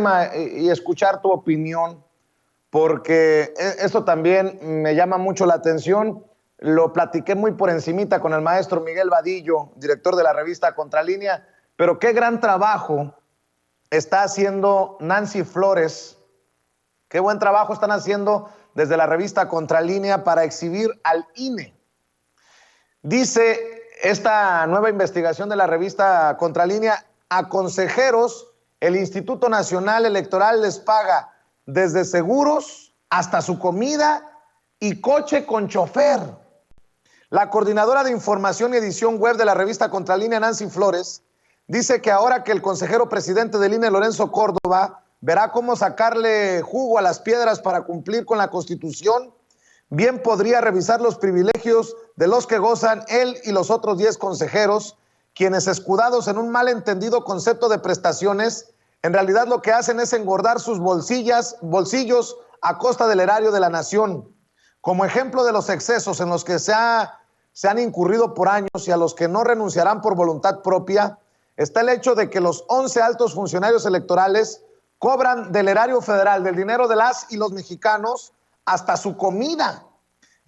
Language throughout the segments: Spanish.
tema y escuchar tu opinión, porque esto también me llama mucho la atención. Lo platiqué muy por encimita con el maestro Miguel Vadillo, director de la revista Contralínea, pero qué gran trabajo está haciendo Nancy Flores, qué buen trabajo están haciendo desde la revista Contralínea para exhibir al INE. Dice esta nueva investigación de la revista Contralínea: a consejeros el Instituto Nacional Electoral les paga desde seguros hasta su comida y coche con chofer. La coordinadora de información y edición web de la revista Contralínea, Nancy Flores, dice que ahora que el consejero presidente del INE, Lorenzo Córdoba, verá cómo sacarle jugo a las piedras para cumplir con la Constitución, bien podría revisar los privilegios de los que gozan él y los otros 10 consejeros, quienes, escudados en un malentendido concepto de prestaciones, en realidad lo que hacen es engordar sus bolsillos a costa del erario de la nación. Como ejemplo de los excesos en los que se han incurrido por años y a los que no renunciarán por voluntad propia, está el hecho de que los 11 altos funcionarios electorales cobran del erario federal, del dinero de las y los mexicanos, hasta su comida.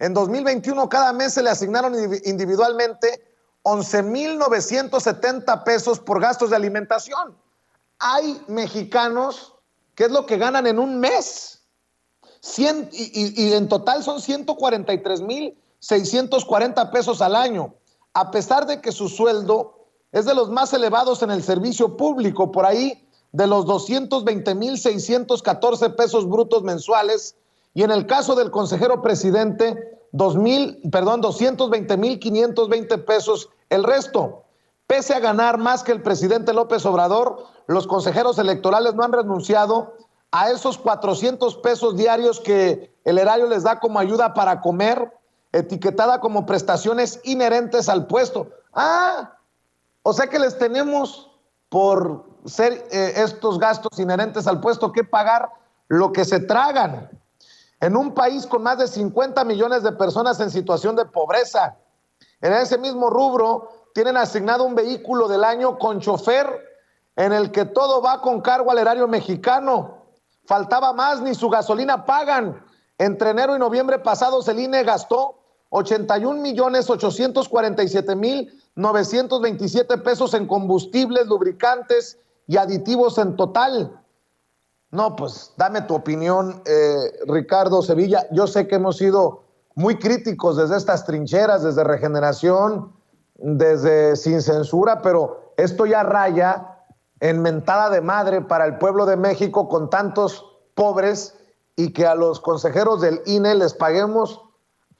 En 2021 cada mes se le asignaron individualmente 11,970 pesos por gastos de alimentación. Hay mexicanos que es lo que ganan en un mes. Y en total son 143,640 pesos al año, a pesar de que su sueldo es de los más elevados en el servicio público, por ahí de los 220,614 pesos brutos mensuales, y en el caso del consejero presidente, 220,520 pesos el resto. Pese a ganar más que el presidente López Obrador, los consejeros electorales no han renunciado a esos 400 pesos diarios que el erario les da como ayuda para comer, etiquetada como prestaciones inherentes al puesto. O sea que les tenemos, por ser estos gastos inherentes al puesto, que pagar lo que se tragan. En un país con más de 50 millones de personas en situación de pobreza, en ese mismo rubro tienen asignado un vehículo del año con chofer, en el que todo va con cargo al erario mexicano. Faltaba más, ni su gasolina pagan. Entre enero y noviembre pasados el INE gastó 81,847,927 pesos en combustibles, lubricantes y aditivos en total. No, pues dame tu opinión, Ricardo Sevilla. Yo sé que hemos sido muy críticos desde estas trincheras, desde Regeneración, desde Sin Censura, pero esto ya raya en mentada de madre para el pueblo de México, con tantos pobres, y que a los consejeros del INE les paguemos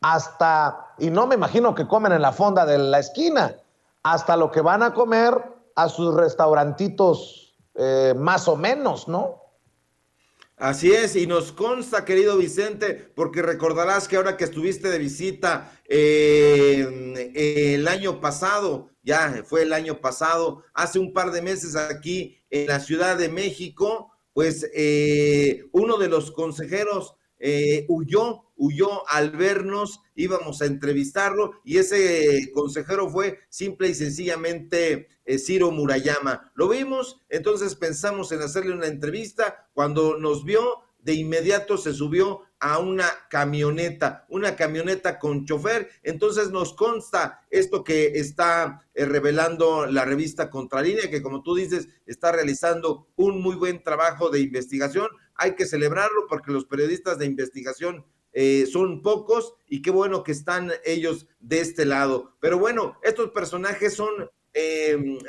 hasta, y no me imagino que comen en la fonda de la esquina, hasta lo que van a comer a sus restaurantitos, más o menos, ¿no? Así es, y nos consta, querido Vicente, porque recordarás que ahora que estuviste de visita el año pasado, ya fue el año pasado, hace un par de meses aquí en la Ciudad de México, pues uno de los consejeros huyó al vernos, íbamos a entrevistarlo, y ese consejero fue simple y sencillamente Ciro Murayama. Lo vimos, entonces pensamos en hacerle una entrevista. Cuando nos vio, de inmediato se subió a una camioneta con chofer. Entonces nos consta esto que está revelando la revista Contralínea, que como tú dices, está realizando un muy buen trabajo de investigación. Hay que celebrarlo porque los periodistas de investigación son pocos, y qué bueno que están ellos de este lado. Pero bueno, estos personajes son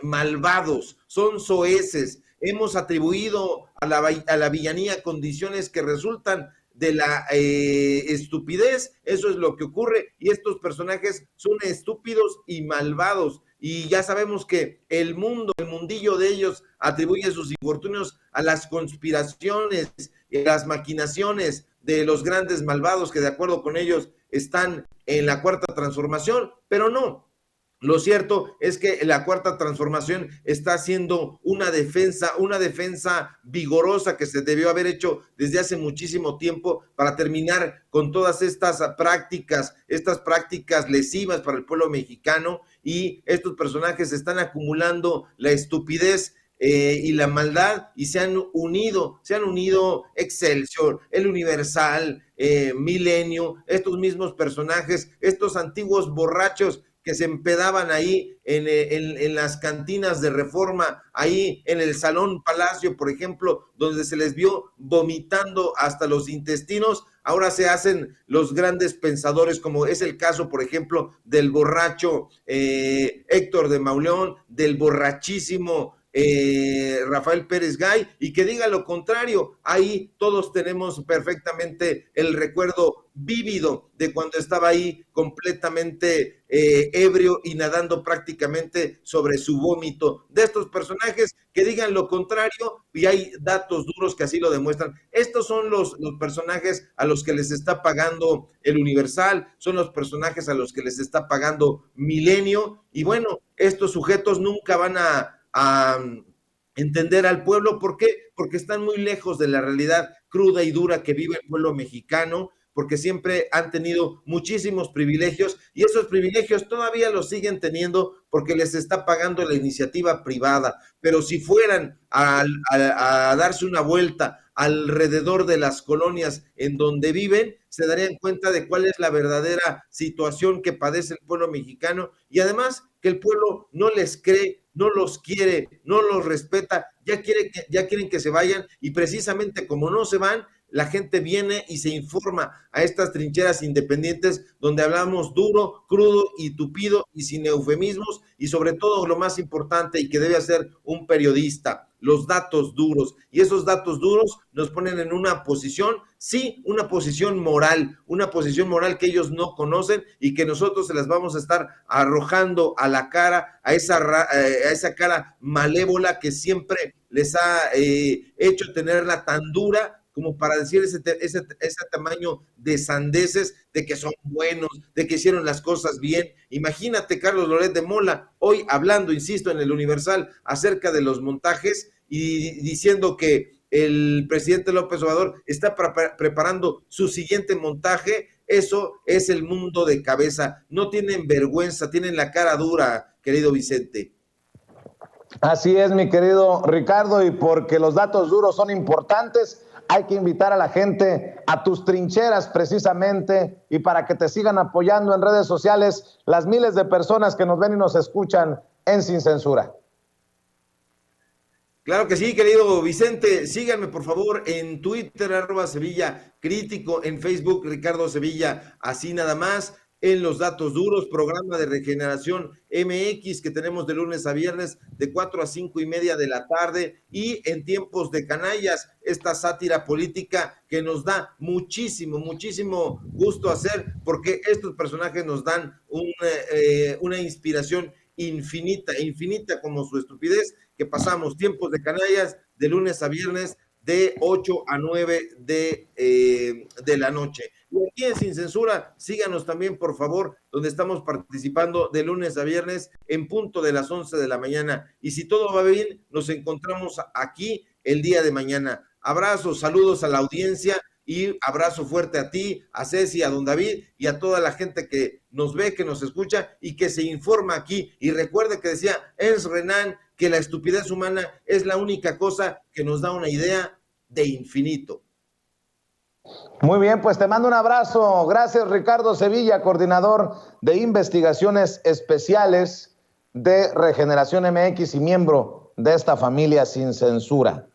malvados, son soeces. Hemos atribuido a la villanía condiciones que resultan de la estupidez. Eso es lo que ocurre, y estos personajes son estúpidos y malvados, y ya sabemos que el mundillo de ellos atribuye sus infortunios a las conspiraciones y a las maquinaciones de los grandes malvados que de acuerdo con ellos están en la Cuarta Transformación, pero no. Lo cierto es que la Cuarta Transformación está haciendo una defensa vigorosa que se debió haber hecho desde hace muchísimo tiempo para terminar con todas estas prácticas lesivas para el pueblo mexicano, y estos personajes están acumulando la estupidez y la maldad, y se han unido Excelsior, El Universal, Milenio, estos mismos personajes, estos antiguos borrachos que se empedaban ahí en las cantinas de Reforma, ahí en el Salón Palacio, por ejemplo, donde se les vio vomitando hasta los intestinos. Ahora se hacen los grandes pensadores, como es el caso, por ejemplo, del borracho Héctor de Mauleón, del borrachísimo Rafael Pérez Gay, y que diga lo contrario. Ahí todos tenemos perfectamente el recuerdo vívido de cuando estaba ahí completamente ebrio y nadando prácticamente sobre su vómito. De estos personajes, que digan lo contrario, y hay datos duros que así lo demuestran. Estos son los personajes a los que les está pagando el Universal, son los personajes a los que les está pagando Milenio, y bueno, estos sujetos nunca van a entender al pueblo. ¿Por qué? Porque están muy lejos de la realidad cruda y dura que vive el pueblo mexicano, porque siempre han tenido muchísimos privilegios, y esos privilegios todavía los siguen teniendo porque les está pagando la iniciativa privada. Pero si fueran a darse una vuelta alrededor de las colonias en donde viven, se darían cuenta de cuál es la verdadera situación que padece el pueblo mexicano, y además que el pueblo no les cree, no los quiere, no los respeta, ya quieren que se vayan, y precisamente como no se van, la gente viene y se informa a estas trincheras independientes donde hablamos duro, crudo y tupido y sin eufemismos, y sobre todo lo más importante y que debe hacer un periodista, los datos duros. Y esos datos duros nos ponen en una posición, sí, una posición moral que ellos no conocen y que nosotros se las vamos a estar arrojando a la cara, a esa cara malévola que siempre les ha hecho tenerla tan dura como para decir ese tamaño de sandeces, de que son buenos, de que hicieron las cosas bien. Imagínate Carlos Loret de Mola hoy hablando, insisto, en el Universal acerca de los montajes y diciendo que el presidente López Obrador está preparando su siguiente montaje. Eso es el mundo de cabeza. No tienen vergüenza, tienen la cara dura, querido Vicente. Así es, mi querido Ricardo, y porque los datos duros son importantes, hay que invitar a la gente a tus trincheras precisamente, y para que te sigan apoyando en redes sociales las miles de personas que nos ven y nos escuchan en Sin Censura. Claro que sí, querido Vicente. Síganme, por favor, en Twitter, @Sevilla Crítico, en Facebook, Ricardo Sevilla, así nada más. En Los Datos Duros, programa de Regeneración MX que tenemos de lunes a viernes de 4 a 5:30 de la tarde, y en Tiempos de Canallas, esta sátira política que nos da muchísimo gusto hacer, porque estos personajes nos dan una inspiración infinita como su estupidez, que pasamos. Tiempos de Canallas de lunes a viernes de 8 a 9 de la noche. Y aquí en Sin Censura, síganos también, por favor, donde estamos participando de lunes a viernes en punto de las 11 de la mañana. Y si todo va bien, nos encontramos aquí el día de mañana. Abrazos, saludos a la audiencia, y abrazo fuerte a ti, a Ceci, a don David y a toda la gente que nos ve, que nos escucha y que se informa aquí. Y recuerde que decía Ernst Renan que la estupidez humana es la única cosa que nos da una idea de infinito. Muy bien, pues te mando un abrazo. Gracias, Ricardo Sevilla, coordinador de investigaciones especiales de Regeneración MX y miembro de esta familia Sin Censura.